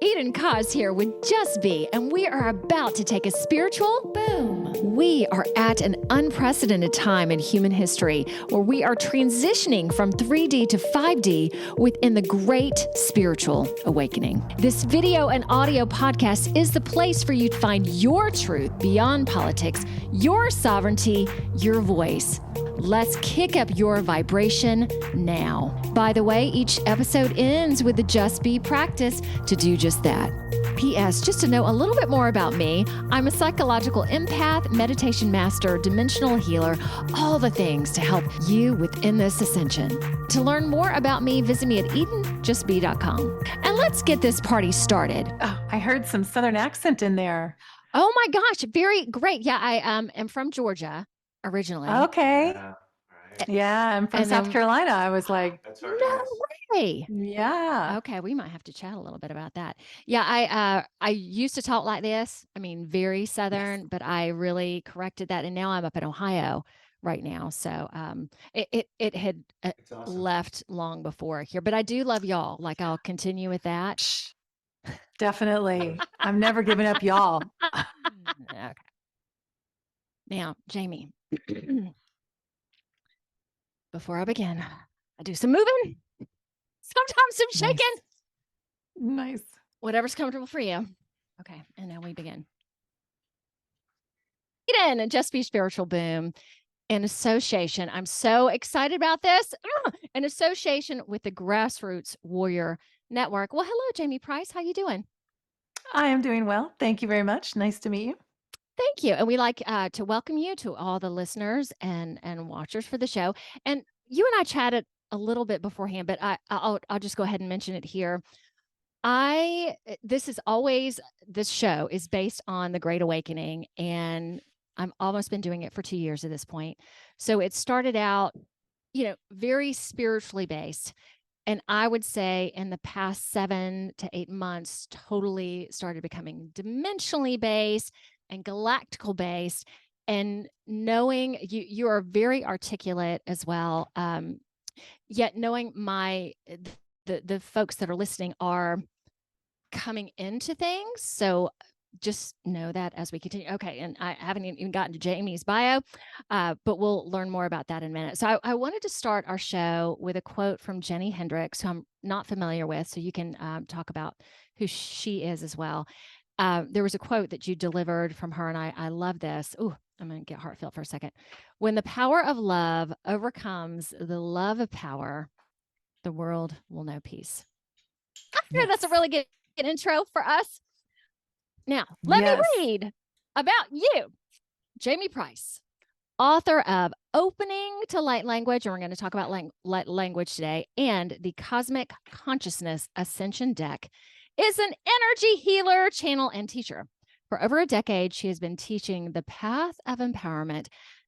Eden Koz here with Just Be, and we are about to take a spiritual boom. We are at an unprecedented time in human history where we are transitioning from 3D to 5D within the great spiritual awakening. This video and audio podcast is the place for you to find your truth beyond politics, your sovereignty, your voice. Let's kick up your vibration now. By the way, each episode ends with the Just Be practice to do just that. P.S. Just to know a little bit more about me, I'm a psychological empath, meditation master, dimensional healer, all the things to help you within this ascension. To learn more about me, visit me at edenjustbe.com. And let's get this party started. Oh, I heard some Southern accent in there. Oh my gosh, very great. Yeah, I am from Georgia originally. Okay. Yeah, right. Yeah, I'm from And South then- Carolina. I was like, That's very No nice. way. yeah. Okay, we might have to chat a little bit about that. Yeah, I used to talk like this. I mean, very Southern, but I really corrected that, and now I'm up in Ohio right now. So it had It's awesome. left long before here, but I do love y'all. Like I'll continue with that. Psh, definitely. I'm never giving up y'all. Okay. Now, Jayme, before I begin, I do some moving, sometimes some shaking. Nice. Whatever's comfortable for you. Okay, and now we begin. Eden, Just Be Spiritual Boom, in association. I'm so excited about this. In association with the Grassroots Warrior Network. Well, hello, Jayme Price. How you doing? I am doing well. Thank you very much. Nice to meet you. Thank you. And we like to welcome you to all the listeners and watchers for the show. And you and I chatted a little bit beforehand, but I'll just go ahead and mention it here. This show is based on the Great Awakening, and I've almost been doing it for 2 years at this point. So it started out, very spiritually based. And I would say in the past 7 to 8 months, totally started becoming dimensionally based and galactical based. And knowing you are very articulate as well. Yet knowing the folks that are listening are coming into things. So just know that as we continue. Okay. And I haven't even gotten to Jayme's bio, but we'll learn more about that in a minute. So I wanted to start our show with a quote from Jimi Hendrix, who I'm not familiar with. So you can talk about who she is as well. There was a quote that you delivered from her, and I love this. Ooh, I'm going to get heartfelt for a second. When the power of love overcomes the love of power, the world will know peace. I think that's a really good intro for us. Now, let me read about you, Jayme Price, author of Opening to Light Language, and we're going to talk about light language today, and the Cosmic Consciousness Ascension Deck, is an energy healer, channel, and teacher. For over a decade, she has been teaching the path of empowerment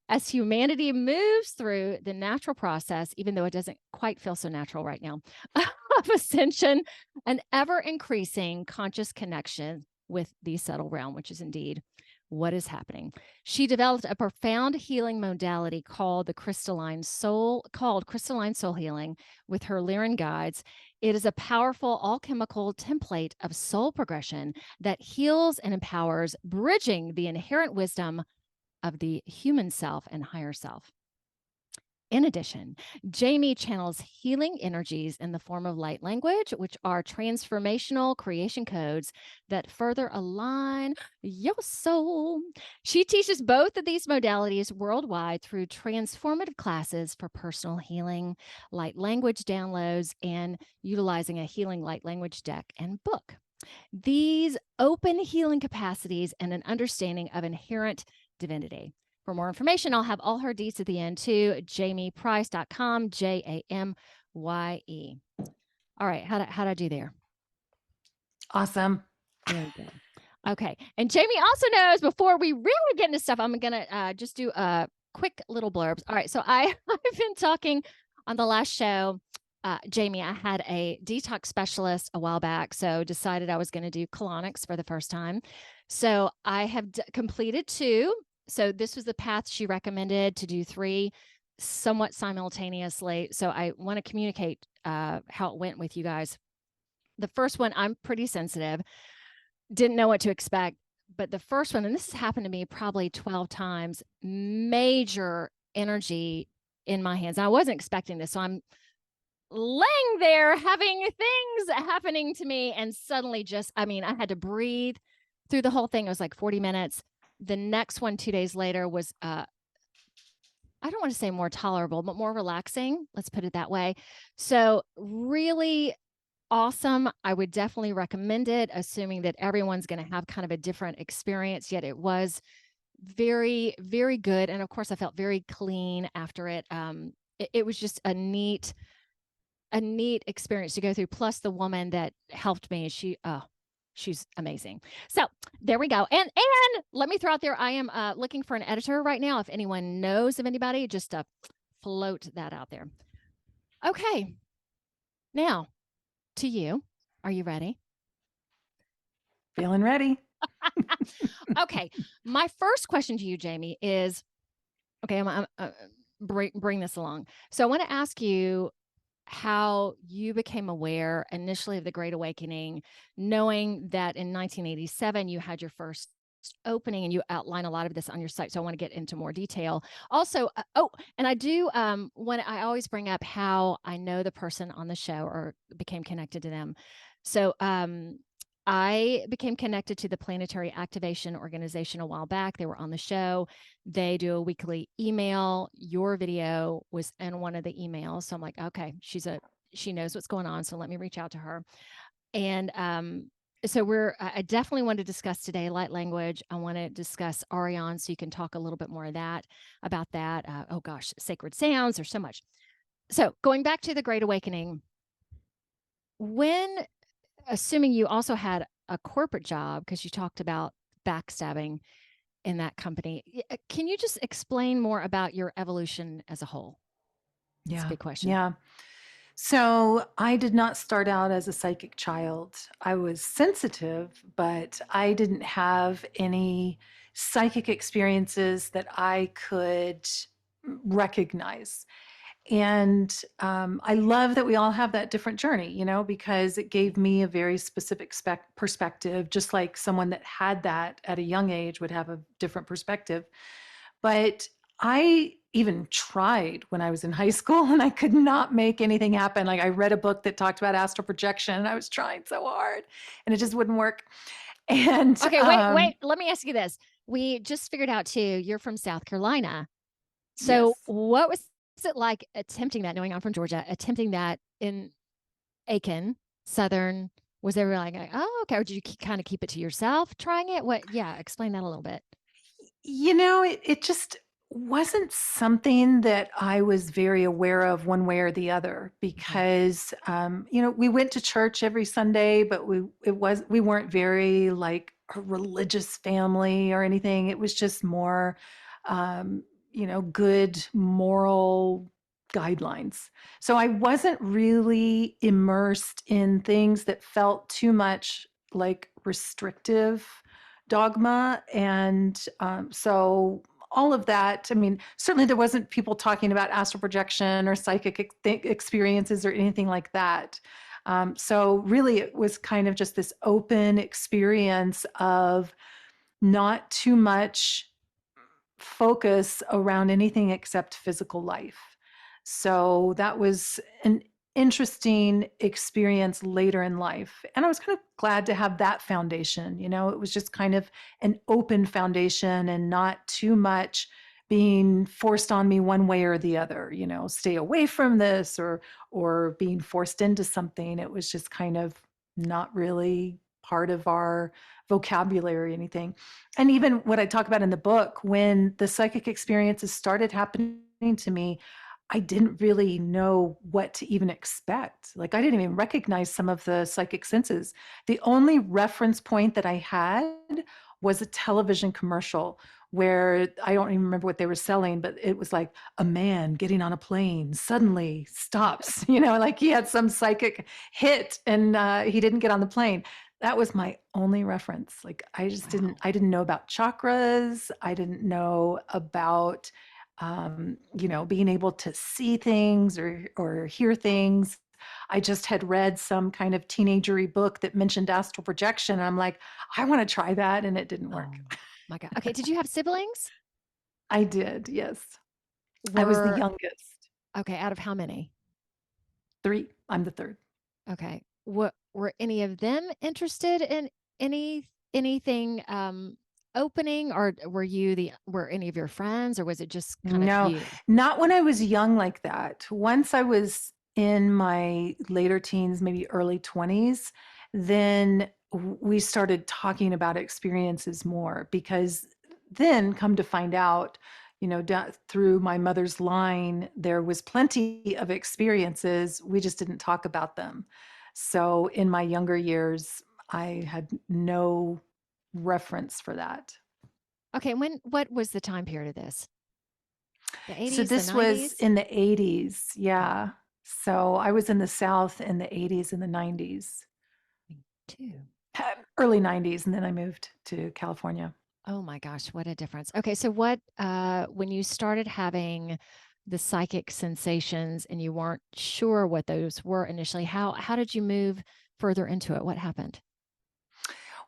as humanity moves through the natural process, even though it doesn't quite feel so natural right now, of ascension, an ever-increasing conscious connection with the subtle realm, which is indeed what is happening. She developed a profound healing modality called Crystalline Soul Healing with her Lyran guides. It is a powerful alchemical template of soul progression that heals and empowers, bridging the inherent wisdom of the human self and higher self. In addition, Jamye channels healing energies in the form of light language, which are transformational creation codes that further align your soul. She teaches both of these modalities worldwide through transformative classes for personal healing, light language downloads, and utilizing a healing light language deck and book. These open healing capacities and an understanding of inherent divinity. For more information, I'll have all her deets at the end too. JaymePrice.com, JAMYE. All right, how'd I do there? Awesome. Very good. Okay, and Jamye also knows before we really get into stuff, I'm gonna just do a quick little blurbs. All right, so I've been talking on the last show. Jamye, I had a detox specialist a while back, so decided I was going to do colonics for the first time. So I have completed 2. So this was the path she recommended, to do 3 somewhat simultaneously. So I want to communicate how it went with you guys. the first one, I'm pretty sensitive, didn't know what to expect. But the first one, and this has happened to me probably 12 times, major energy in my hands. And I wasn't expecting this. So I'm laying there having things happening to me. And suddenly I had to breathe through the whole thing. It was like 40 minutes. The next one, 2 days later, was, I don't want to say more tolerable, but more relaxing. Let's put it that way. So, really awesome. I would definitely recommend it, assuming that everyone's going to have kind of a different experience. Yet it was very, very good. And of course, I felt very clean after it. It was just a neat experience to go through. Plus, the woman that helped me, she's amazing. So there we go. And let me throw out there, I am looking for an editor right now. If anyone knows of anybody, just float that out there. Okay. Now to you. Are you ready? Feeling ready. Okay. My first question to you, Jayme, is, okay, I'm bring this along. So I want to ask you how you became aware initially of the Great Awakening, knowing that in 1987 you had your first opening, and you outline a lot of this on your site. So I want to get into more detail. Also, and I do when I always bring up how I know the person on the show or became connected to them. So I became connected to the Planetary Activation Organization a while back. They were on the show. They do a weekly email. Your video was in one of the emails. So I'm like, okay, she knows what's going on. So let me reach out to her. And so I definitely want to discuss today light language. I want to discuss Areon, so you can talk a little bit more about that. Oh gosh, sacred sounds. There's so much. So going back to the Great Awakening, when, assuming you also had a corporate job, because you talked about backstabbing in that company, can you just explain more about your evolution as a whole? It's a Yeah. big question. Yeah. So I did not start out as a psychic child. I was sensitive, but I didn't have any psychic experiences that I could recognize. And I love that we all have that different journey, because it gave me a very specific perspective, just like someone that had that at a young age would have a different perspective. But I even tried when I was in high school and I could not make anything happen. Like I read a book that talked about astral projection and I was trying so hard and it just wouldn't work. And Okay, wait. Let me ask you this. We just figured out too, you're from South Carolina. So yes. what was it like attempting that, knowing I'm from Georgia, attempting that in Aiken, Southern? Was everyone like, oh, okay. Or did you kind of keep it to yourself trying it? Yeah, explain that a little bit. It just wasn't something that I was very aware of one way or the other because, we went to church every Sunday, but we weren't very like a religious family or anything. It was just more, good moral guidelines. So I wasn't really immersed in things that felt too much like restrictive dogma. And so all of that, I mean, certainly there wasn't people talking about astral projection or psychic experiences or anything like that. So really it was kind of just this open experience of not too much focus around anything except physical life. So that was an interesting experience later in life. And I was kind of glad to have that foundation. It was just kind of an open foundation and not too much being forced on me one way or the other, stay away from this or being forced into something. It was just kind of not really part of our vocabulary or anything. And even what I talk about in the book, when the psychic experiences started happening to me, I didn't really know what to even expect. Like I didn't even recognize some of the psychic senses. The only reference point that I had was a television commercial where I don't even remember what they were selling, but it was like a man getting on a plane suddenly stops, like he had some psychic hit and he didn't get on the plane. That was my only reference. Like Wow. I didn't know about chakras. I didn't know about being able to see things or hear things. I just had read some kind of teenagery book that mentioned astral projection. And I'm like, I want to try that. And it didn't work. Oh my God. Okay. Did you have siblings? I did. Yes. I was the Were, youngest. okay, out of how many? Three. I'm the third. Okay. What were any of them interested in anything opening, or were any of your friends, or was it just kind of No, you? not when I was young like that. Once I was in my later teens, maybe early 20s, then we started talking about experiences more because then come to find out, through my mother's line, there was plenty of experiences. We just didn't talk about them. So in my younger years, I had no reference for that. Okay, what was the time period of this? The So 80s, the this was 90s? in the 80s. Okay. Yeah. So I was in the South in the 80s and the 90s, Me too. early 90s, and then I moved to California. Oh my gosh, what a difference. Okay, so when you started having the psychic sensations and you weren't sure what those were initially, how did you move further into it? What happened?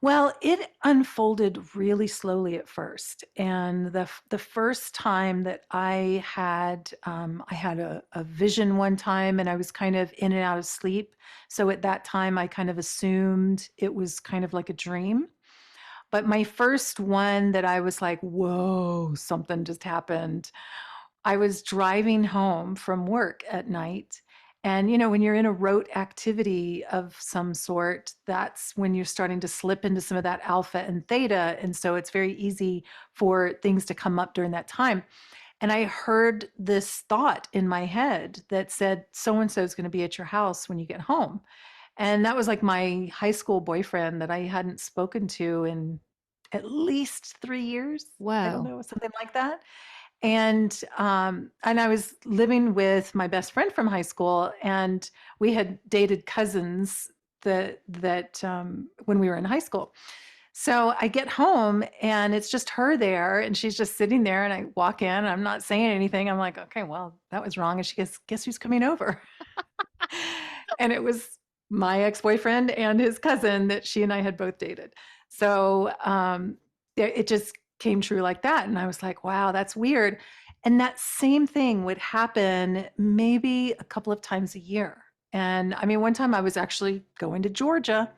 Well, it unfolded really slowly at first, and the first time that I had a vision one time, and I was kind of in and out of sleep. So at that time, I kind of assumed it was kind of like a dream. But my first one that I was like, whoa, something just happened. I was driving home from work at night. And, when you're in a rote activity of some sort, that's when you're starting to slip into some of that alpha and theta. And so it's very easy for things to come up during that time. And I heard this thought in my head that said, so and so is going to be at your house when you get home. And that was like my high school boyfriend that I hadn't spoken to in at least 3 years. I don't Whoa. know, something like that. And I was living with my best friend from high school, and we had dated cousins that when we were in high school. So I get home and it's just her there, and she's just sitting there, and I walk in, and I'm not saying anything. I'm like, okay, well, that was wrong. And she goes, guess who's coming over? And it was my ex-boyfriend and his cousin that she and I had both dated. So it just came true like that. And I was like, wow, that's weird. And that same thing would happen maybe a couple of times a year. And I mean, one time I was actually going to Georgia,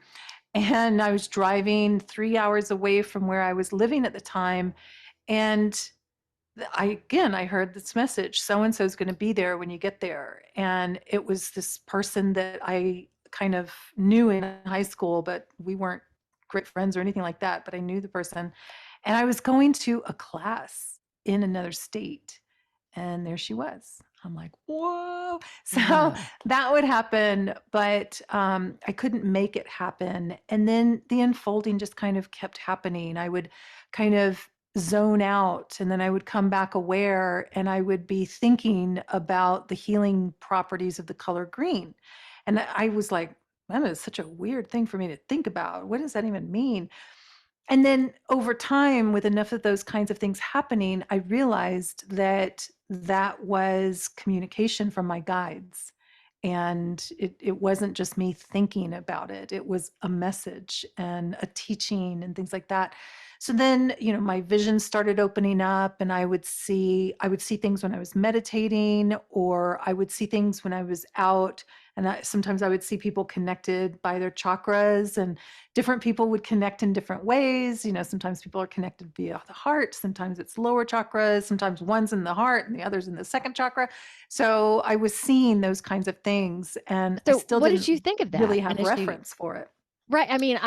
and I was driving 3 hours away from where I was living at the time. And I heard this message, so and so is going to be there when you get there. And it was this person that I kind of knew in high school, but we weren't great friends or anything like that. But I knew the person. And I was going to a class in another state. And there she was. I'm like, whoa. So Whoa. that would happen, but I couldn't make it happen. And then the unfolding just kind of kept happening. I would kind of zone out, and then I would come back aware, and I would be thinking about the healing properties of the color green. And I was like, that is such a weird thing for me to think about. What does that even mean? And then over time, with enough of those kinds of things happening, I realized that that was communication from my guides. And it wasn't just me thinking about it, it was a message and a teaching and things like that. So then, my vision started opening up, and I would see things when I was meditating, or I would see things when I was out. And sometimes I would see people connected by their chakras, and different people would connect in different ways. Sometimes people are connected via the heart, sometimes it's lower chakras, sometimes one's in the heart and the other's in the second chakra. So I was seeing those kinds of things, and I So still what did didn't you think of really that have initially? reference for it. Right. I mean,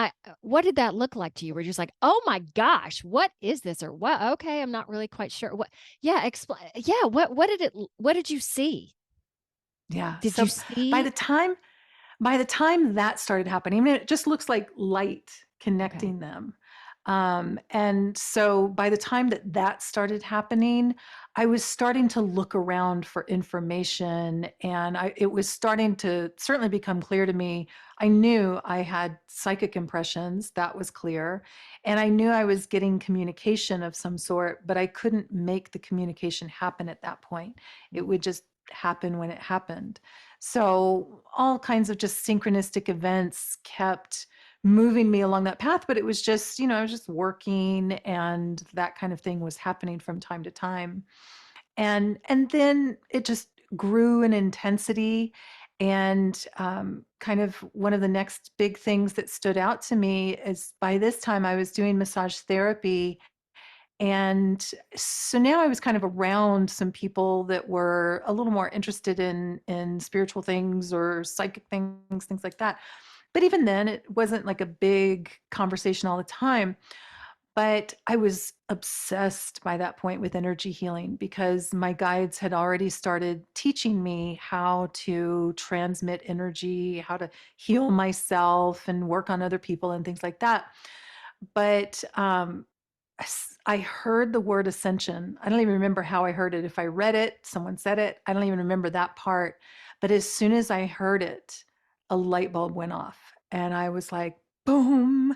what did that look like to you? Were you just like, "Oh my gosh, what is this?" Or what? Okay, I'm not really quite sure. What? Yeah, explain. Yeah, what did you see? Yeah. Did you So by see? the time by the time that started happening, I mean, it just looks like light Okay. connecting them. And so by the time that that started happening, I was starting to look around for information, and it was starting to certainly become clear to me. I knew I had psychic impressions, that was clear. And I knew I was getting communication of some sort, but I couldn't make the communication happen at that point. It Mm. would just happen when it happened. So all kinds of just synchronistic events kept moving me along that path, but it was just, I was just working and that kind of thing was happening from time to time. And then it just grew in intensity. And kind of one of the next big things that stood out to me is by this time I was doing massage therapy. And so now I was kind of around some people that were a little more interested in spiritual things or psychic things, things like that. But even then, it wasn't like a big conversation all the time. But I was obsessed by that point with energy healing because my guides had already started teaching me how to transmit energy, how to heal myself and work on other people and things like that. But I heard the word ascension. I don't even remember how I heard it. If I read it, someone said it. I don't even remember that part. But as soon as I heard it, a light bulb went off. And I was like, boom,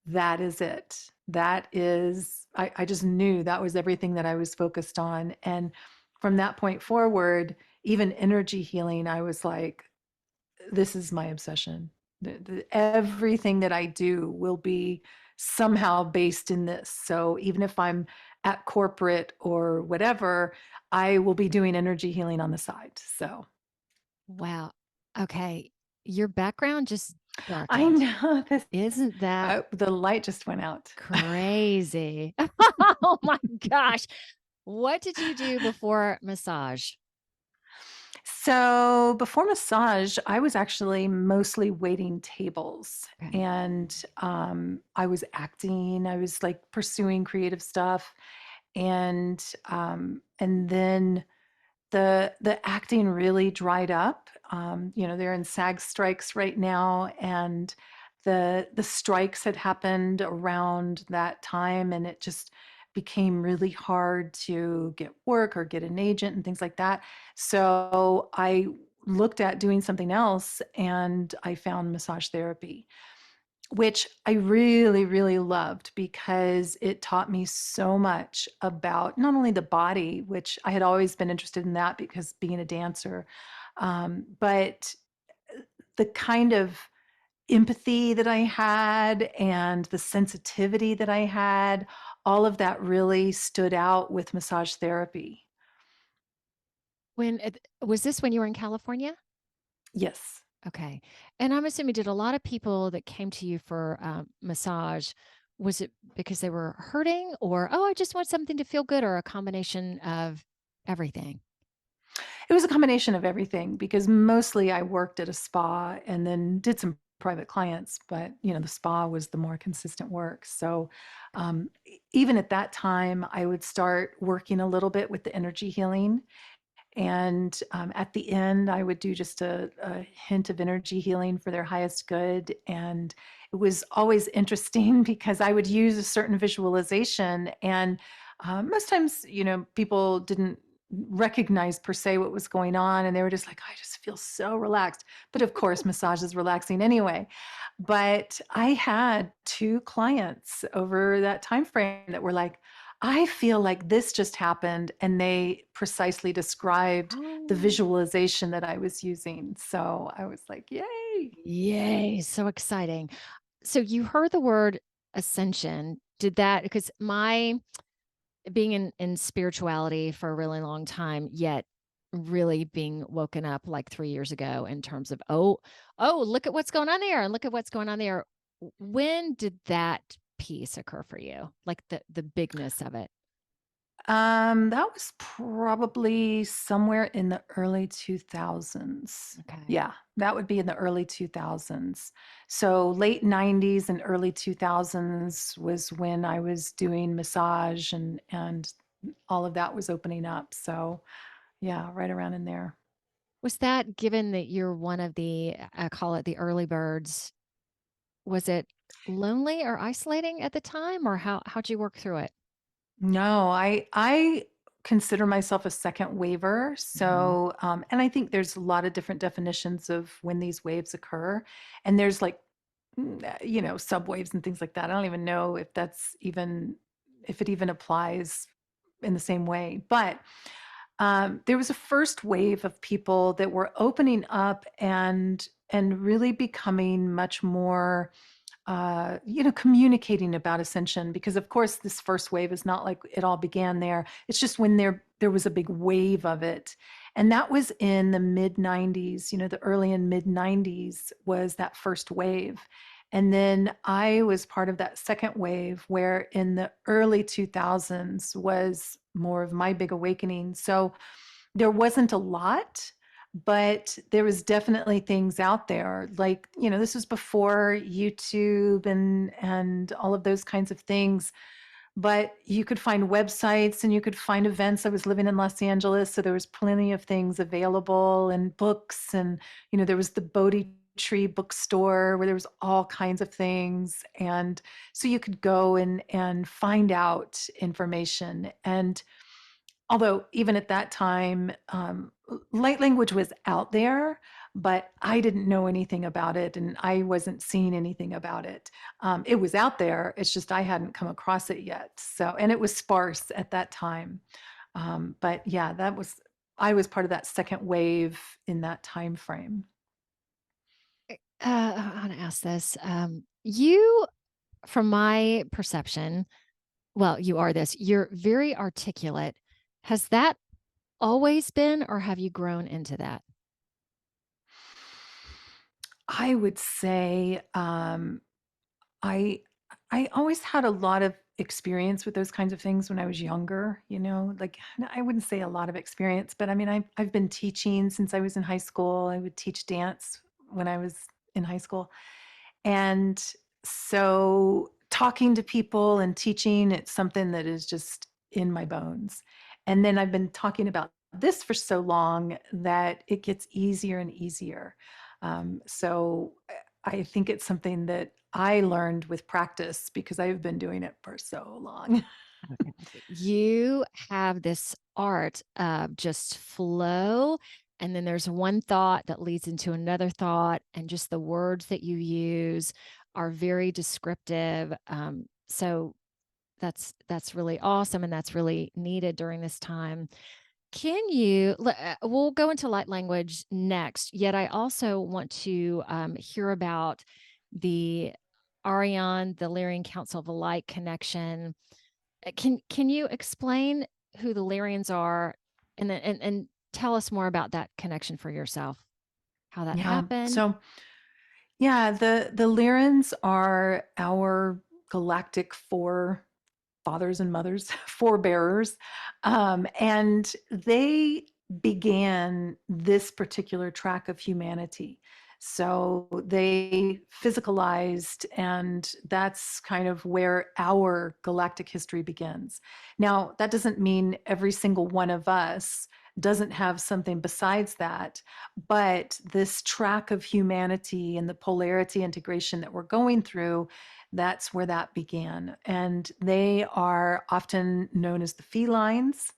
that is it. That is, I just knew that was everything that I was focused on. And from that point forward, even energy healing, I was like, this is my obsession. Everything that I do will be somehow based in this. So even if I'm at corporate or whatever, I will be doing energy healing on the side. So Wow. Okay. Your background just I darkened. know this. Isn't that The light just went out. crazy? Oh my gosh. What did you do before massage? So before massage, I was actually mostly waiting tables Okay. and I was acting, I was like pursuing creative stuff. And then the acting really dried up. They're in SAG strikes right now, and the strikes had happened around that time, and it just became really hard to get work or get an agent and things like that. So I looked at doing something else, and I found massage therapy, which I really, really loved because it taught me so much about not only the body, which I had always been interested in that because being a dancer, but the kind of empathy that I had and the sensitivity that I had, all of that really stood out with massage therapy. Was this when you were in California? Yes. Okay. And I'm assuming, did a lot of people that came to you for massage, was it because they were hurting or, oh, I just want something to feel good, or a combination of everything? It was a combination of everything because mostly I worked at a spa and then did some private clients, but the spa was the more consistent work. So even at that time, I would start working a little bit with the energy healing. And at the end, I would do just a hint of energy healing for their highest good. And it was always interesting because I would use a certain visualization. And most times, people didn't recognize per se what was going on. And they were just like, I just feel so relaxed. But of course, massage is relaxing anyway. But I had two clients over that time frame that were like, I feel like this just happened, and they precisely described the Oh, visualization that I was using. So I was like, yay. yay. So exciting. So you heard the word ascension. Did that, because my being in spirituality for a really long time, yet really being woken up like 3 years ago in terms of, oh, look at what's going on there and look at what's going on there. When did that piece occur for you? Like the bigness of it? That was probably somewhere in the early 2000s. Okay. Yeah, that would be in the early 2000s. So late 90s and early 2000s was when I was doing massage and all of that was opening up. So yeah, right around in there. Was that, given that you're one of the, I call it the early birds, was it lonely or isolating at the time, or how'd you work through it? No, I consider myself a second waver. Mhm. So, and I think there's a lot of different definitions of when these waves occur, and there's like, subwaves and things like that. I don't even know if it even applies in the same way. But There was a first wave of people that were opening up and really becoming much more communicating about ascension, because of course this first wave is not like it all began there. It's just when there was a big wave of it. And that was in the mid 90s, the early and mid 90s was that first wave. And then I was part of that second wave where in the early 2000s was more of my big awakening. So there wasn't a lot, but there was definitely things out there. Like, this was before YouTube and all of those kinds of things. But you could find websites and you could find events. I was living in Los Angeles, so there was plenty of things available and books. And, there was the Bodhi Tree bookstore where there was all kinds of things. And so you could go and find out information. And although even at that time, light language was out there, but I didn't know anything about it and I wasn't seeing anything about it. It was out there. It's just I hadn't come across it yet. So, and it was sparse at that time. But yeah, I was part of that second wave in that time frame. I want to ask this. You, from my perception, well, you are this, you're very articulate. Has that always been, or have you grown into that? I would say I I always had a lot of experience with those kinds of things when I was younger, like I wouldn't say a lot of experience, but I mean I've been teaching since I was in high school. I would teach dance when I was in high school. And so talking to people and teaching, it's something that is just in my bones. And then I've been talking about this for so long that it gets easier and easier. So I think it's something that I learned with practice because I've been doing it for so long. Okay. You have this art of just flow. And then there's one thought that leads into another thought. And just the words that you use are very descriptive. So that's really awesome. And that's really needed during this time. We'll go into light language next, yet I also want to hear about the Areon, the Lyran Council of Light connection. Can you explain who the Lyrians are and tell us more about that connection for yourself, how that Yeah. happened? So yeah, the Lyrans are our galactic fathers and mothers, forebearers. And they began this particular track of humanity. So they physicalized, and that's kind of where our galactic history begins. Now, that doesn't mean every single one of us doesn't have something besides that, but this track of humanity and the polarity integration that we're going through, that's where that began. And they are often known as the felines.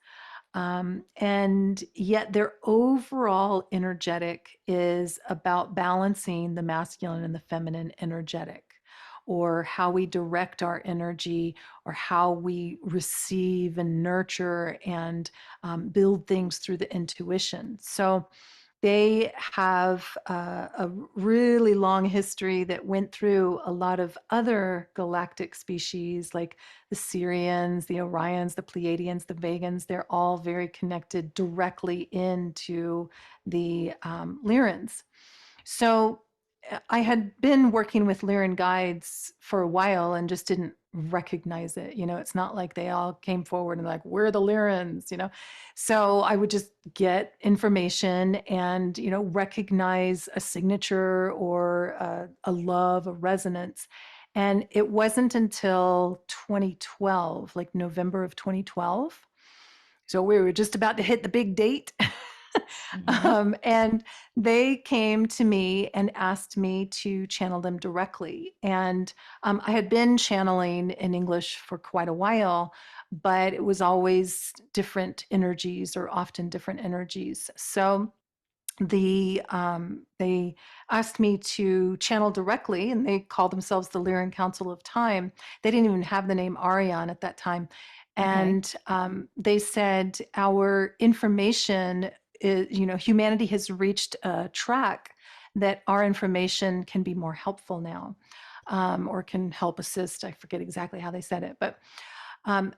And yet their overall energetic is about balancing the masculine and the feminine energetic, or how we direct our energy, or how we receive and nurture and build things through the intuition. So they have a really long history that went through a lot of other galactic species like the Syrians, the Orions, the Pleiadians, the Vegans. They're all very connected directly into the Lyrans. So I had been working with Lyran guides for a while and just didn't recognize it. It's not like they all came forward and like, we're the Lyrans. So I would just get information and, recognize a signature or a love, a resonance. And it wasn't until 2012, like November of 2012. So we were just about to hit the big date. Mhm. And they came to me and asked me to channel them directly. And I had been channeling in English for quite a while, but it was always different energies, or often different energies. So they asked me to channel directly, and they called themselves the Lyran Council of Time. They didn't even have the name Areon at that time. Okay. And they said our information is, humanity has reached a track that our information can be more helpful now, or can help assist. I forget exactly how they said it, but um,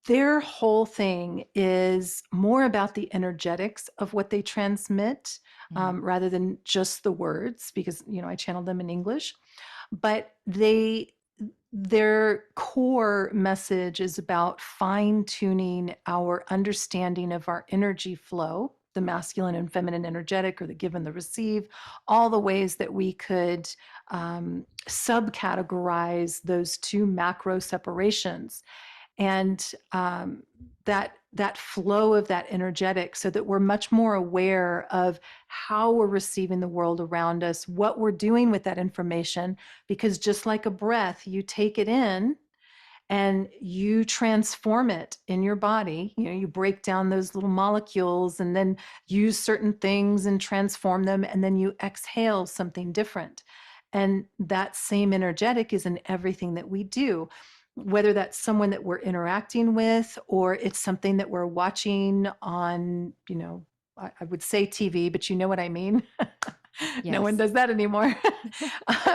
their whole thing is more about the energetics of what they transmit, Mhm. rather than just the words, because I channeled them in English. But their core message is about fine tuning our understanding of our energy flow, the masculine and feminine energetic, or the give and the receive, all the ways that we could subcategorize those two macro separations, and that flow of that energetic, so that we're much more aware of how we're receiving the world around us, what we're doing with that information. Because just like a breath, you take it in and you transform it in your body. You break down those little molecules and then use certain things and transform them, and then you exhale something different. And that same energetic is in everything that we do, whether that's someone that we're interacting with, or it's something that we're watching on, I would say TV, but you know what I mean. No one Yes. does that anymore.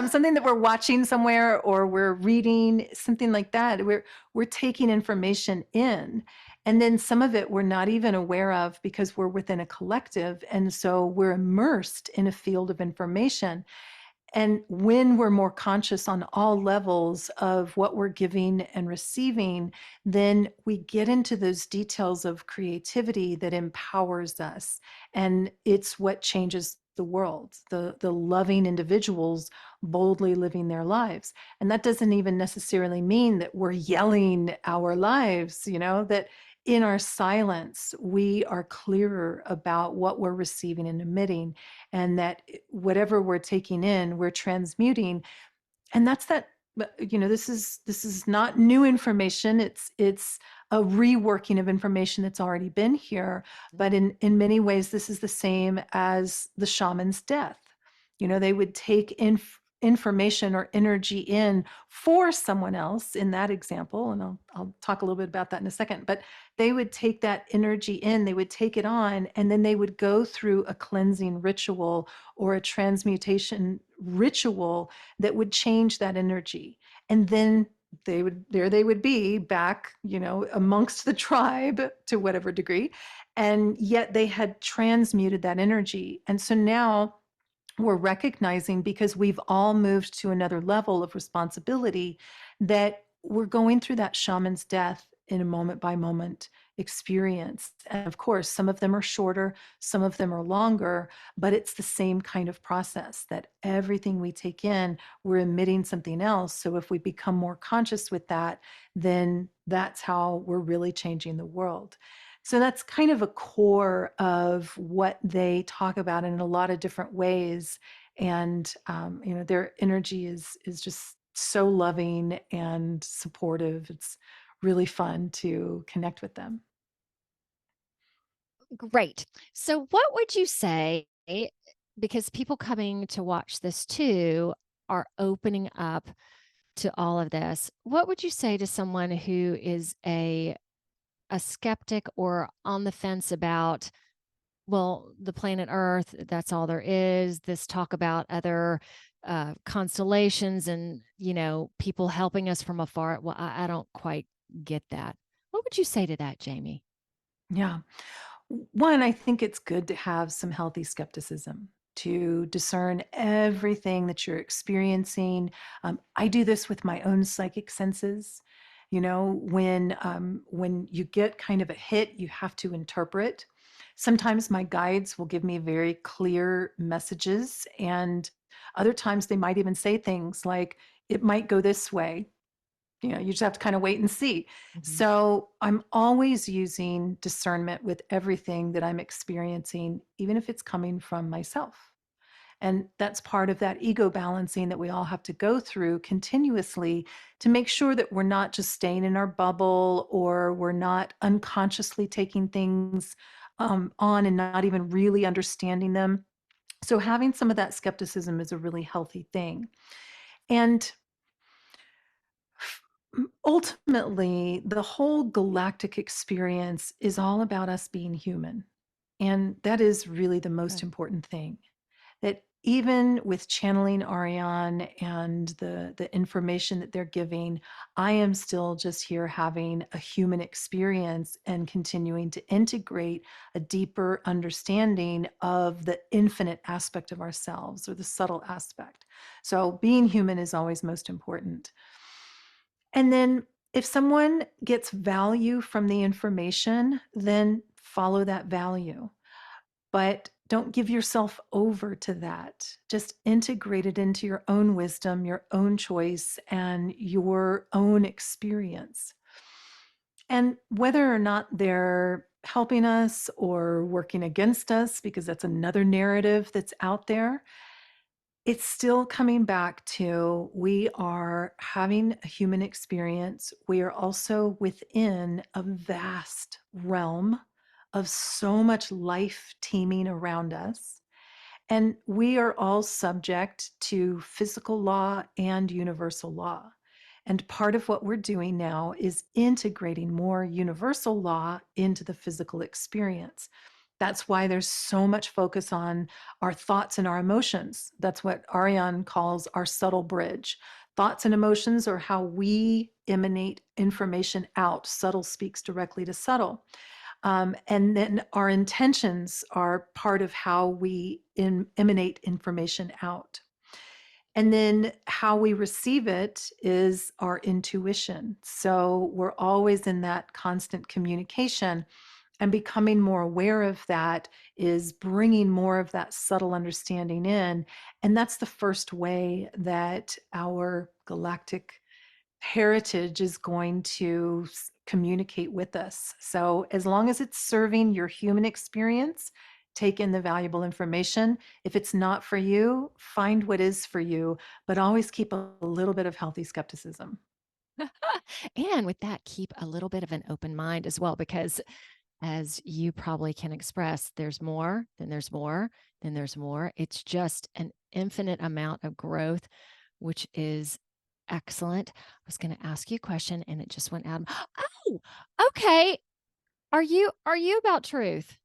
Something that we're watching somewhere, or we're reading, something like that. We're taking information in, and then some of it we're not even aware of, because we're within a collective, and so we're immersed in a field of information. And when we're more conscious on all levels of what we're giving and receiving, then we get into those details of creativity that empowers us. And it's what changes the world, the loving individuals boldly living their lives. And that doesn't even necessarily mean that we're yelling our lives, that in our silence, we are clearer about what we're receiving and emitting, and that whatever we're taking in, we're transmuting. And that's that. This is not new information. It's a reworking of information that's already been here. But in many ways, this is the same as the shaman's death. They would take information or energy in for someone else in that example, and I'll talk a little bit about that in a second. But they would take that energy in, they would take it on, and then they would go through a cleansing ritual or a transmutation ritual that would change that energy. And then they would be back, amongst the tribe to whatever degree. And yet they had transmuted that energy. And so now we're recognizing, because we've all moved to another level of responsibility, that we're going through that shaman's death in a moment by moment experience. And of course, some of them are shorter, some of them are longer, but it's the same kind of process, that everything we take in, we're emitting something else. So if we become more conscious with that, then that's how we're really changing the world. So that's kind of a core of what they talk about in a lot of different ways. And their energy is just so loving and supportive. It's really fun to connect with them. Great. So, what would you say? Because people coming to watch this too are opening up to all of this. What would you say to someone who is a skeptic or on the fence about, well, the planet Earth, that's all there is? This talk about other constellations and people helping us from afar. Well, I don't quite get that. What would you say to that, Jayme? Yeah. One, I think it's good to have some healthy skepticism, to discern everything that you're experiencing. I do this with my own psychic senses. When you get kind of a hit, you have to interpret. Sometimes my guides will give me very clear messages, and other times they might even say things like, "It might go this way." You just have to kind of wait and see. Mhm. So I'm always using discernment with everything that I'm experiencing, even if it's coming from myself. And that's part of that ego balancing that we all have to go through continuously, to make sure that we're not just staying in our bubble, or we're not unconsciously taking things on and not even really understanding them. So having some of that skepticism is a really healthy thing. And Ultimately, the whole galactic experience is all about us being human. And that is really the most Good. important thing. That even with channeling Areon and the information that they're giving, I am still just here having a human experience and continuing to integrate a deeper understanding of the infinite aspect of ourselves or the subtle aspect. So being human is always most important. And then if someone gets value from the information, then follow that value. But don't give yourself over to that. Just integrate it into your own wisdom, your own choice, and your own experience. And whether or not they're helping us or working against us, because that's another narrative that's out there, it's still coming back to we are having a human experience. We are also within a vast realm of so much life teeming around us. And we are all subject to physical law and universal law. And part of what we're doing now is integrating more universal law into the physical experience. That's why there's so much focus on our thoughts and our emotions. That's what Areon calls our subtle bridge. Thoughts and emotions are how we emanate information out. Subtle speaks directly to subtle. And then our intentions are part of how we emanate information out. And then how we receive it is our intuition. So we're always in that constant communication, and becoming more aware of that is bringing more of that subtle understanding in. And that's the first way that our galactic heritage is going to communicate with us. So, as long as it's serving your human experience, take in the valuable information. If it's not for you, find what is for you, but always keep a little bit of healthy skepticism. And with that, keep a little bit of an open mind as well, because as you probably can express, there's more, then there's more, then there's more. It's just an infinite amount of growth, which is excellent. I was going to ask you a question and it just went out. Oh, okay. Are you about truth?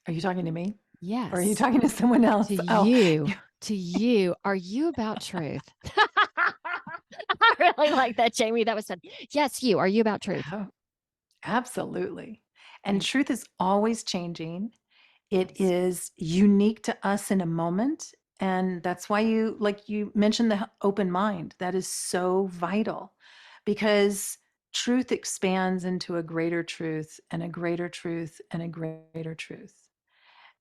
Are you talking to me? Or are you Yes. talking to someone To else? Oh, you. yeah. To you. Are you about truth? I really like that, Jamie. That was fun. Yes, you. Are you about truth? Oh, absolutely. And And truth is always changing. It yes. is unique to us in a moment. And that's why like you mentioned, the open mind. That is so vital because truth expands into a greater truth and a greater truth and a greater truth.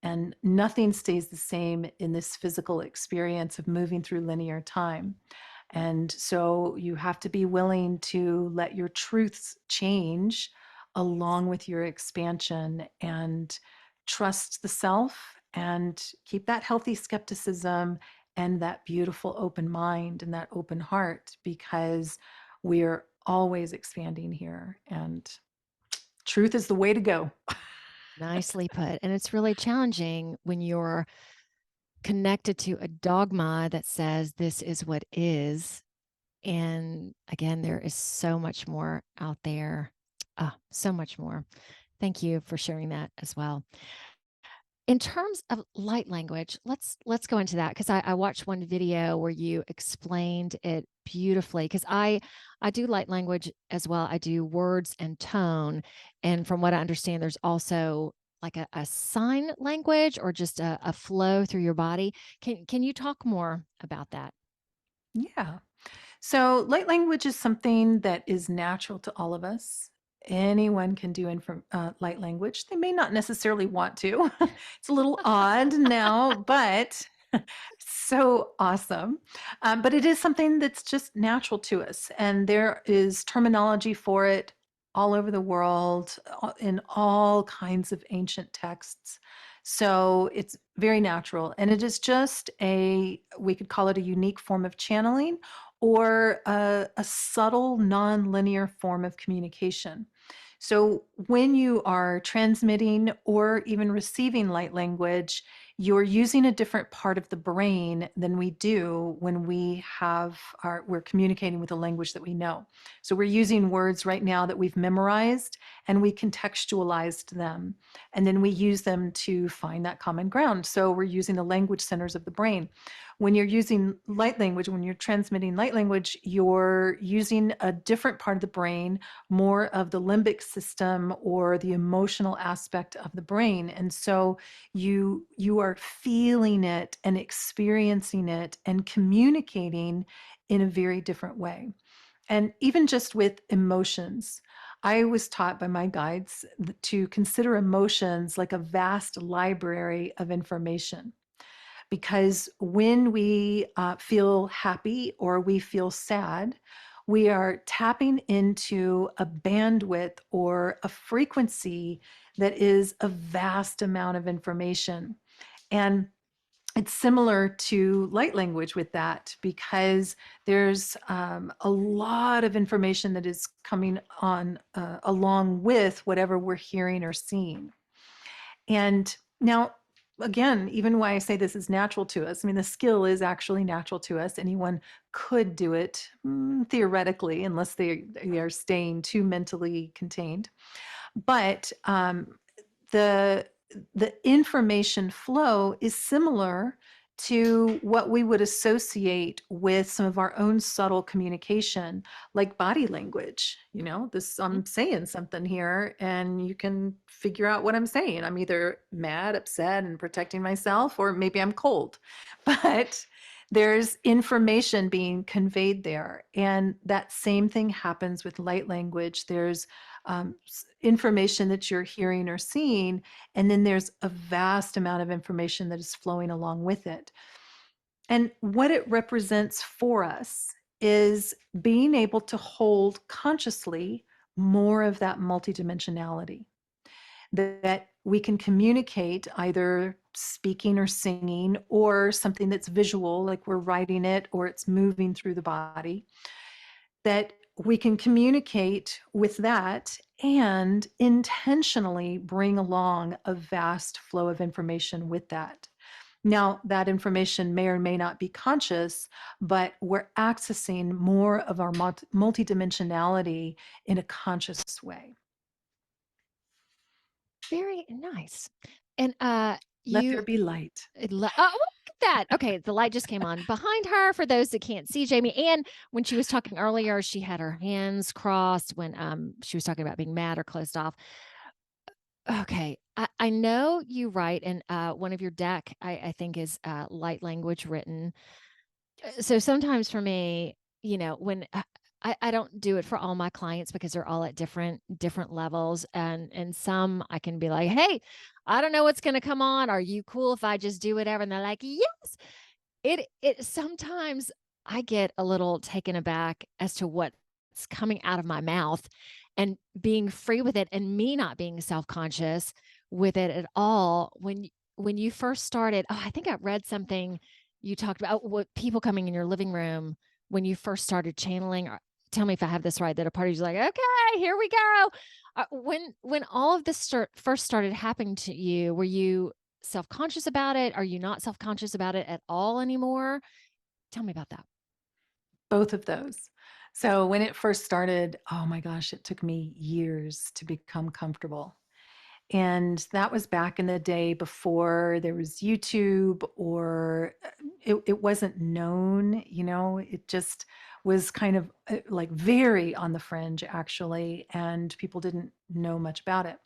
And nothing stays the same in this physical experience of moving through linear time. And so you have to be willing to let your truths change along with your expansion and trust the self and keep that healthy skepticism and that beautiful open mind and that open heart because we're always expanding here and truth is the way to go. Nicely put. And it's really challenging when you're connected to a dogma that says this is what is. And again, there is so much more out there. So much more. Thank you for sharing that as well. In terms of light language, let's go into that because I watched one video where you explained it beautifully. Because I do light language as well. I do words and tone, and from what I understand, there's also like a sign language or just a flow through your body. Can you talk more about that? Yeah. So, light language is something that is natural to all of us. Anyone can do light language. They may not necessarily want to. It's a little odd now, but so awesome. But it is something that's just natural to us. And there is terminology for it all over the world in all kinds of ancient texts. So it's very natural. And it is just we could call it a unique form of channeling or a subtle, non-linear form of communication. So when you are transmitting or even receiving light language, you're using a different part of the brain than we do when we're communicating with a language that we know. So we're using words right now that we've memorized, and we contextualized them, and then we use them to find that common ground. So we're using the language centers of the brain. When you're using light language, when you're transmitting light language, you're using a different part of the brain, more of the limbic system or the emotional aspect of the brain. And so you are feeling it and experiencing it and communicating in a very different way. And even just with emotions, I was taught by my guides to consider emotions like a vast library of information. Because when we feel happy or we feel sad, we are tapping into a bandwidth or a frequency that is a vast amount of information. And it's similar to light language with that, because there's a lot of information that is coming on along with whatever we're hearing or seeing. And now, again, even why I say this is natural to us, I mean, the skill is actually natural to us. Anyone could do it, theoretically, unless they are staying too mentally contained. But the the information flow is similar to what we would associate with some of our own subtle communication, like body language. This, Mhm. I'm saying something here and you can figure out what I'm saying. I'm either mad, upset and protecting myself, or maybe I'm cold. But there's information being conveyed there, and that same thing happens with light language. There's information that you're hearing or seeing, and then there's a vast amount of information that is flowing along with it. And what it represents for us is being able to hold consciously more of that multidimensionality, that we can communicate either speaking or singing, or something that's visual, like we're writing it or it's moving through the body, that we can communicate with that and intentionally bring along a vast flow of information with that. Now, that information may or may not be conscious, but we're accessing more of our multidimensionality in a conscious way. Very nice. And Let there you be light. oh, look at that. Okay, the light just came on behind her for those that can't see Jayme. And when she was talking earlier, she had her hands crossed when she was talking about being mad or closed off. Okay. I know you write in one of your deck, I think is light language written. So sometimes for me, when I don't do it for all my clients because they're all at different levels, and some I can be like, hey, I don't know what's going to come on. Are you cool if I just do whatever? And they're like, yes. It sometimes I get a little taken aback as to what's coming out of my mouth, and being free with it, and me not being self-conscious with it at all. When you first started, oh, I think I read something you talked about what people coming in your living room when you first started channeling. Tell me if I have this right, that a party's like, okay, here we go. When all of this first started happening to you, were you self-conscious about it? Are you not self-conscious about it at all anymore? Tell me about that. Both of those. So when it first started, oh my gosh, it took me years to become comfortable. And that was back in the day before there was YouTube, or it wasn't known, it just was kind of like very on the fringe, actually, and people didn't know much about it.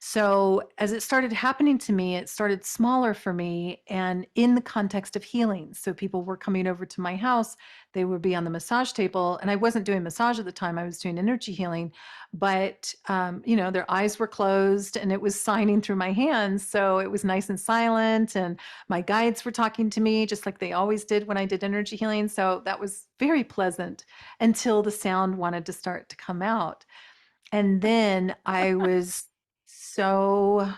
So as it started happening to me, it started smaller for me and in the context of healing. So people were coming over to my house, they would be on the massage table, and I wasn't doing massage at the time, I was doing energy healing, but their eyes were closed and it was signing through my hands. So it was nice and silent, and my guides were talking to me just like they always did when I did energy healing. So that was very pleasant until the sound wanted to start to come out. And then I was so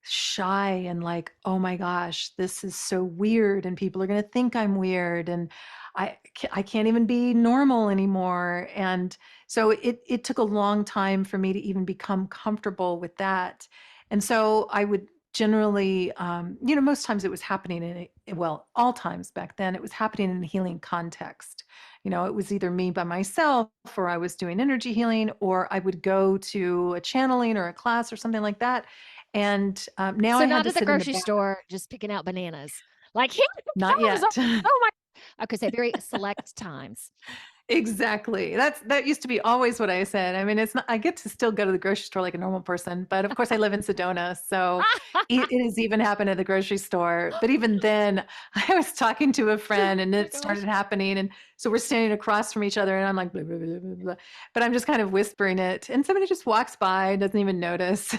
shy and like, oh my gosh, this is so weird, and people are going to think I'm weird, and I can't even be normal anymore. And so it took a long time for me to even become comfortable with that. And so I would generally, most times it was happening well, all times back then, it was happening in a healing context. It was either me by myself, or I was doing energy healing, or I would go to a channeling or a class or something like that. And now So I had not to at the sit in the grocery back. store, just picking out bananas. Like, here it Not comes. yet. Oh my. Okay, say very select times. Exactly. That used to be always what I said. I mean, it's not, I get to still go to the grocery store like a normal person, but of course I live in Sedona, so it has even happened at the grocery store. But even then, I was talking to a Oh friend and my it started gosh. happening. And so we're standing across from each other and I'm like, blah, blah, blah, blah, blah. But I'm just kind of whispering it. And somebody just walks by, doesn't even notice.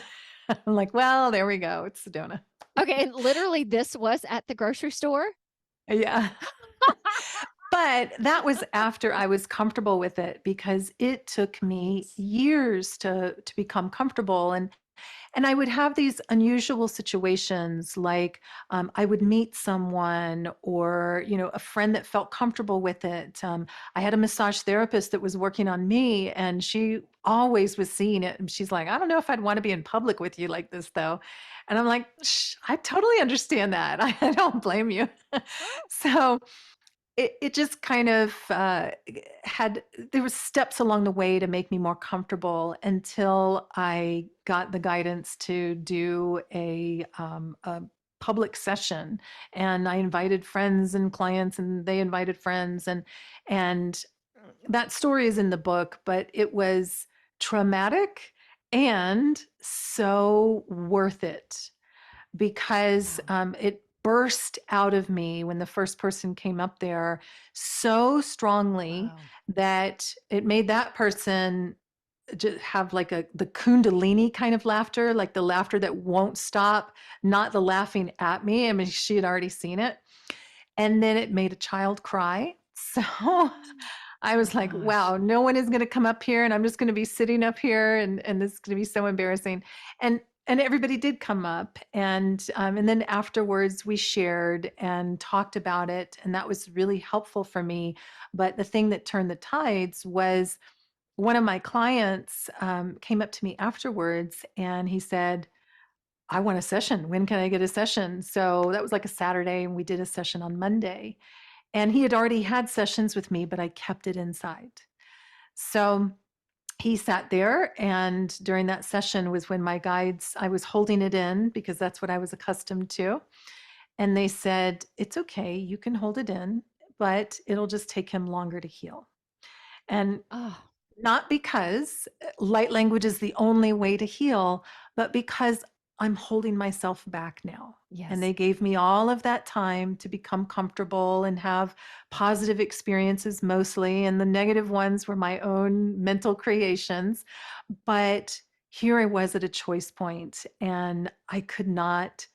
I'm like, well, there we go. It's Sedona. Okay, and literally this was at the grocery store? Yeah. But that was after I was comfortable with it, because it took me Right. years to become comfortable. And I would have these unusual situations, like I would meet someone, or a friend that felt comfortable with it. I had a massage therapist that was working on me, and she always was seeing it. And she's like, "I don't know if I'd want to be in public with you like this, though." And I'm like, Shh, "I totally understand that. I don't blame you." So it just kind of had there was steps along the way to make me more comfortable, until I got the guidance to do a public session. And I invited friends and clients, and they invited friends, and that story is in the book. But it was traumatic and so worth it, because Wow. it burst out of me when the first person came up there so strongly Wow. that it made that person just have like the kundalini kind of laughter, like the laughter that won't stop, not the laughing at me. I mean, she had already seen it. And then it made a child cry. So I was like, Gosh. wow, no one is going to come up here, and I'm just going to be sitting up here, and this is going to be so embarrassing. And everybody did come up, and then afterwards we shared and talked about it, and that was really helpful for me. But the thing that turned the tides was, one of my clients came up to me afterwards, and he said, "I want a session. When can I get a session?" So that was like a Saturday, and we did a session on Monday. And he had already had sessions with me, but I kept it inside. So he sat there, and during that session was when my guides, I was holding it in because that's what I was accustomed to. And they said, "It's okay. You can hold it in, but it'll just take him longer to heal." And Oh, not because light language is the only way to heal, but because I'm holding myself back now. And yes. they gave me all of that time to become comfortable and have positive experiences mostly. And the negative ones were my own mental creations. But here I was at a choice point, and I could not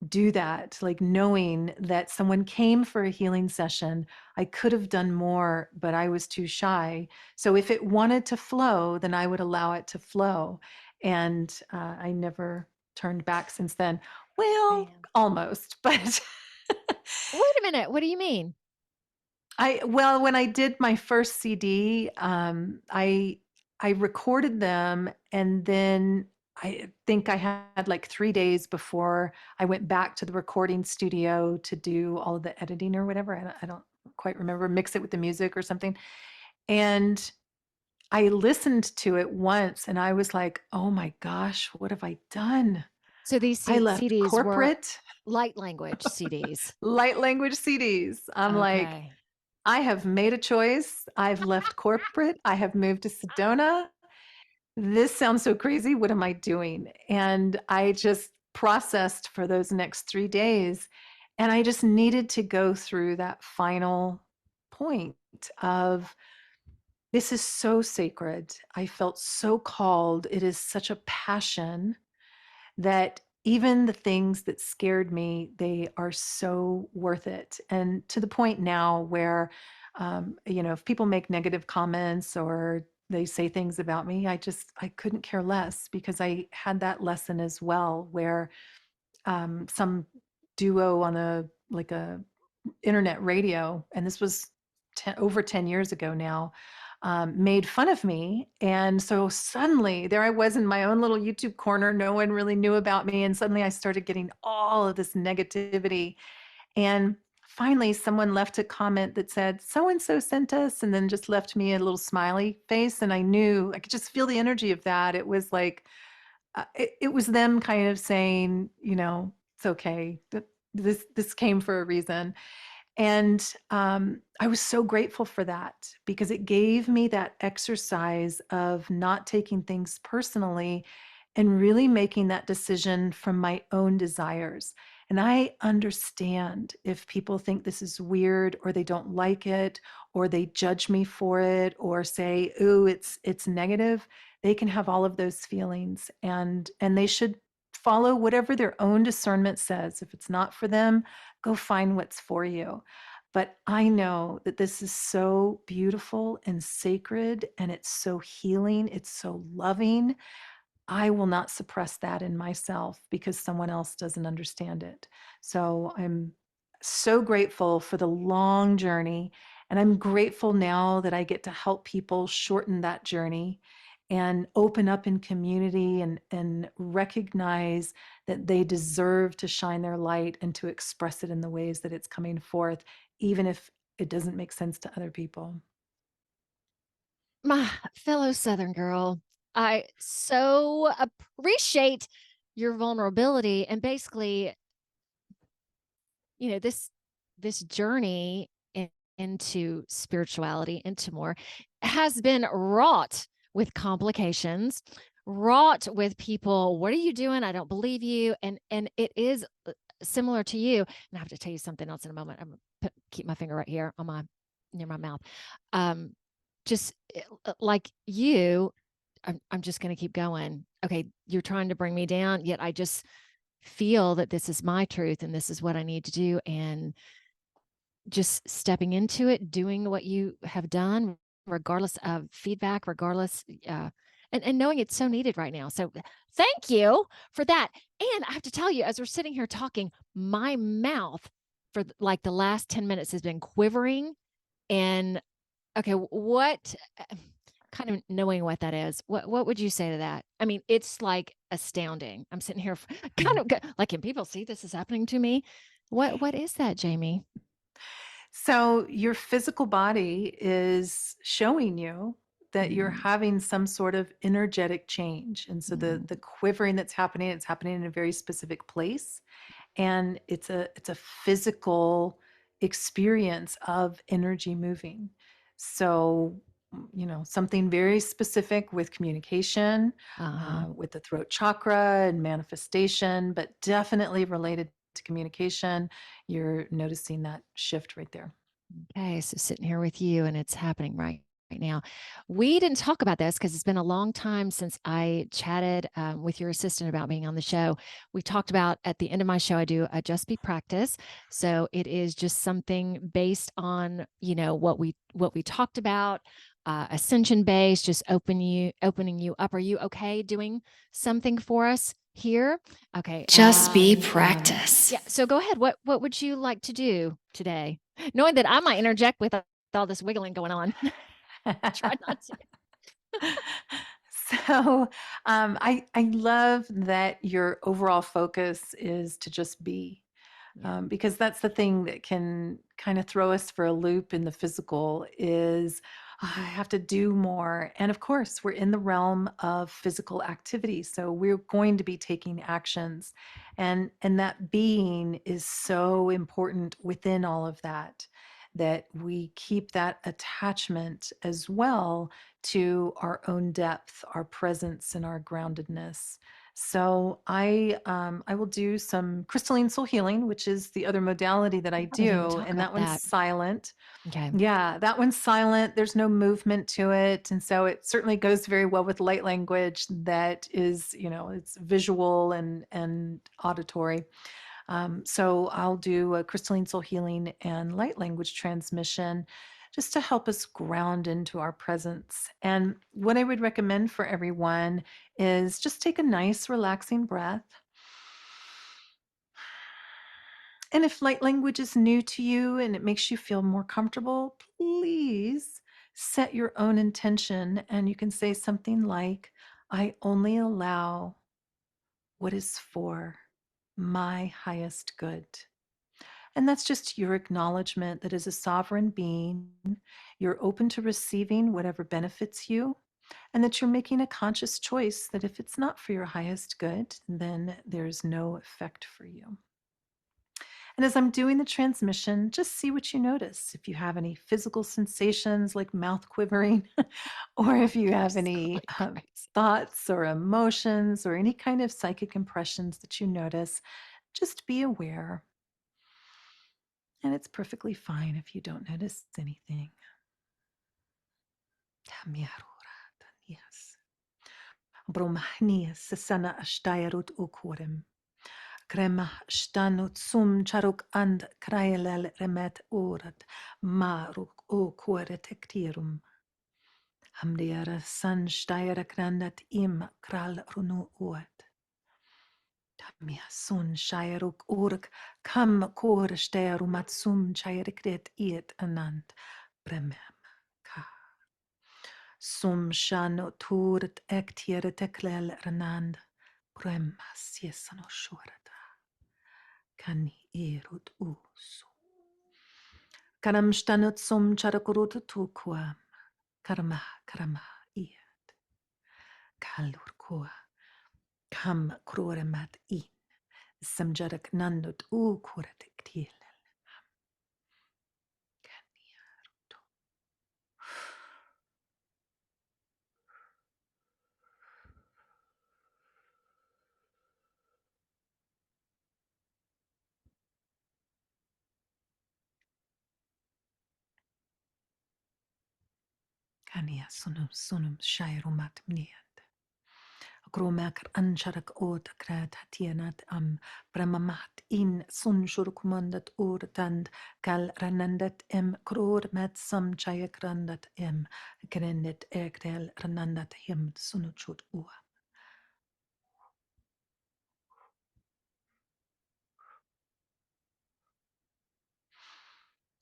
do that. Like, knowing that someone came for a healing session, I could have done more, but I was too shy. So if it wanted to flow, then I would allow it to flow. And I never turned back since then. Well, Man. almost, but Wait a minute. What do you mean? well, when I did my first CD, I recorded them, and then I think I had like 3 days before I went back to the recording studio to do all of the editing or whatever. I don't quite remember, mix it with the music or something. And I listened to it once, and I was like, "Oh my gosh, what have I done? So these I left CDs were corporate, light language CDs. light language CDs." I'm like, Okay. I have made a choice. I've left corporate. I have moved to Sedona. This sounds so crazy. What am I doing? And I just processed for those next 3 days. And I just needed to go through that final point of, this is so sacred. I felt so called. It is such a passion that even the things that scared me, they are so worth it. And to the point now where, if people make negative comments or they say things about me, I couldn't care less, because I had that lesson as well, where some duo on a internet radio, and this was over 10 years ago now. made fun of me. And so suddenly there I was in my own little YouTube corner. No one really knew about me. And suddenly I started getting all of this negativity. And finally, someone left a comment that said, so and so sent us, and then just left me a little smiley face. And I knew I could just feel the energy of that. It was like, it was them kind of saying, it's okay. This came for a reason. And I was so grateful for that because it gave me that exercise of not taking things personally and really making that decision from my own desires. And I understand if people think this is weird or they don't like it or they judge me for it or say, "Ooh, it's negative." They can have all of those feelings and they should follow whatever their own discernment says. If it's not for them, go find what's for you. But I know that this is so beautiful and sacred, and it's so healing, it's so loving. I will not suppress that in myself because someone else doesn't understand it. So I'm so grateful for the long journey. And I'm grateful now that I get to help people shorten that journey and open up in community and recognize that they deserve to shine their light and to express it in the ways that it's coming forth, even if it doesn't make sense to other people. My fellow Southern girl, I so appreciate your vulnerability and basically, this journey into spirituality, into more, has been wrought with complications, wrought with people. What are you doing? I don't believe you. And it is similar to you. And I have to tell you something else in a moment. I'm gonna keep my finger right here on my near my mouth. Um, just like you, I'm just going to keep going. Okay, you're trying to bring me down, yet I just feel that this is my truth and this is what I need to do. And just stepping into it, doing what you have done, regardless of feedback, regardless, and knowing it's so needed right now. So thank you for that. And I have to tell you, as we're sitting here talking, my mouth for like the last 10 minutes has been quivering. And okay, what kind of knowing what that is, what would you say to that? I mean, it's like astounding. I'm sitting here kind of like, can people see this is happening to me? What is that, Jayme? So your physical body is showing you that you're Mm, having some sort of energetic change. And so the mm. the quivering that's happening, it's happening in a very specific place. And it's a physical experience of energy moving. So, something very specific with communication, Uh-huh. with the throat chakra and manifestation, but definitely related to communication. You're noticing that shift right there. Okay, so sitting here with you and it's happening right now. We didn't talk about this because it's been a long time since I chatted with your assistant about being on the show. We talked about at the end of my show, I do a just be practice. So it is just something based on, what we talked about, ascension based, just opening you up. Are you okay doing something for us here? Okay. Just be practice. Yeah. So go ahead. What would you like to do today? Knowing that I might interject with all this wiggling going on. Try not to. So I love that your overall focus is to just be, Yeah. because that's the thing that can kind of throw us for a loop in the physical is, "Oh, I have to do more." And of course, we're in the realm of physical activity, so we're going to be taking actions, and that being is so important within all of that. That we keep that attachment as well to our own depth, our presence, and our groundedness. So I will do some crystalline soul healing, which is the other modality that I I didn't even do, talk and about that one's that. silent. Okay. Yeah, that one's silent. There's no movement to it, and so it certainly goes very well with light language that is, it's visual and auditory. So I'll do a crystalline soul healing and light language transmission just to help us ground into our presence. And what I would recommend for everyone is just take a nice, relaxing breath. And if light language is new to you and it makes you feel more comfortable, please set your own intention, and you can say something like, I only allow what is for my highest good. And that's just your acknowledgement that as a sovereign being, you're open to receiving whatever benefits you, and that you're making a conscious choice that if it's not for your highest good, then there's no effect for you. And as I'm doing the transmission, just see what you notice. If you have any physical sensations like mouth quivering, or if you have any thoughts or emotions or any kind of psychic impressions that you notice, just be aware. And it's perfectly fine if you don't notice anything. Yes. Bromahnias sana ashtayarut ukurem. Krema stanut sum charuk and kraelel remet orat maruk o tektirum. Hamdiara san steyra krandat im kral runu oat. Tamia sun shairuk urk kam kor sterumat sum chairikret iet anant bremem ka. Sum shano turet ektiere teklel renand bremas yesano shorata. Kani erut usu. Karam stanut sum charakurut tuquam. Karma iet. Kalur kua. Kam kruremat in. Samjarak nandut u kuretik tielel. Kania sunum shairumat mniat. Gromak ansharak ot krat hatianat bramamat in sun shurkumandat urtand kal ranandat kror mat sam chayak randat grendet ektel ranandat him sunuchut ua.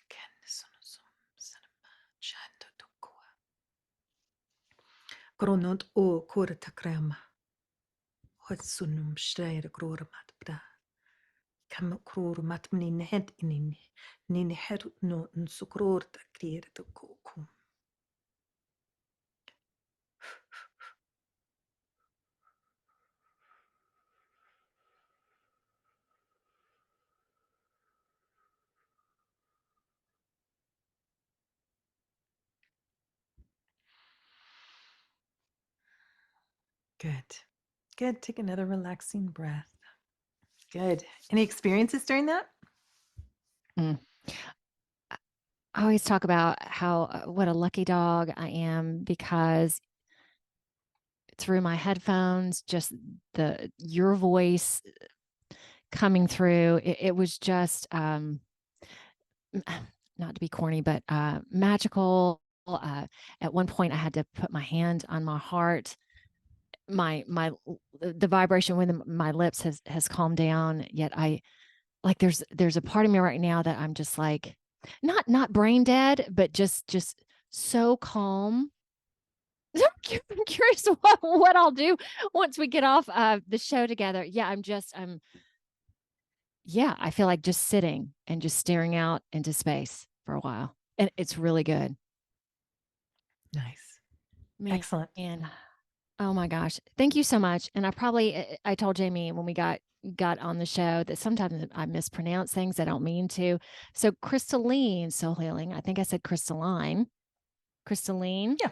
Ken sunusum sanama chanda tukua. Gronot o kurtakrama. Hotsunum shreir groramat bra. Kam kroramat mnin het inin. Nin her no nsukrorta krier to kokum. Good. Good. Take another relaxing breath. Good. Any experiences during that? I always talk about how what a lucky dog I am because through my headphones, just your voice coming through, it was just not to be corny, but magical. At one point, I had to put my hand on my heart. The vibration within my lips has calmed down. Yet there's a part of me right now that I'm just like not brain dead, but just so calm. I'm curious what I'll do once we get off the show together. I feel like just sitting and just staring out into space for a while. And it's really good. Nice. Man, excellent. And oh my gosh. Thank you so much. And I told Jamie when we got on the show that sometimes I mispronounce things. I don't mean to. So Crystalline Soul Healing. I think I said crystalline. Crystalline. Yeah.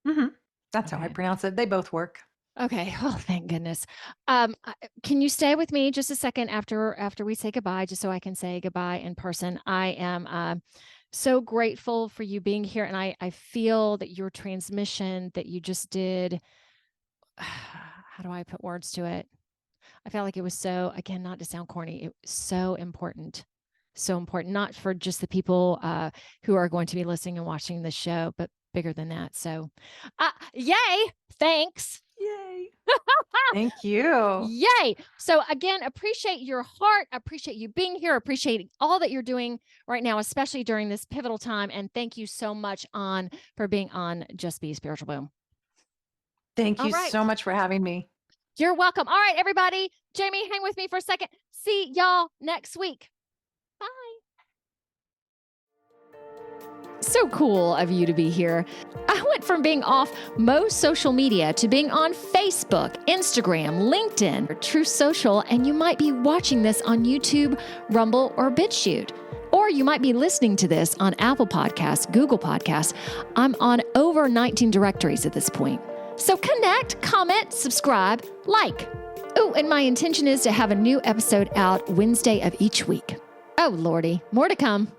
Mm-hmm. That's how I pronounce it. They both work. Okay. Oh, thank goodness. Can you stay with me just a second after we say goodbye, just so I can say goodbye in person? I am so grateful for you being here, and I feel that your transmission that you just did. How do I put words to it? I felt like it was so, again, not to sound corny, it was so important. So important, not for just the people who are going to be listening and watching the show, but bigger than that. So, yay. Thanks. Yay. Thank you. Yay. So again, appreciate your heart. Appreciate you being here. Appreciate all that you're doing right now, especially during this pivotal time. And thank you so much for being on Just Be Spiritual Boom. Thank All you right. so much for having me. You're welcome. All right, everybody. Jayme, hang with me for a second. See y'all next week. Bye. So cool of you to be here. I went from being off most social media to being on Facebook, Instagram, LinkedIn, or True Social, and you might be watching this on YouTube, Rumble, or BitChute. Or you might be listening to this on Apple Podcasts, Google Podcasts. I'm on over 19 directories at this point. So connect, comment, subscribe, like. Oh, and my intention is to have a new episode out Wednesday of each week. Oh, Lordy, more to come.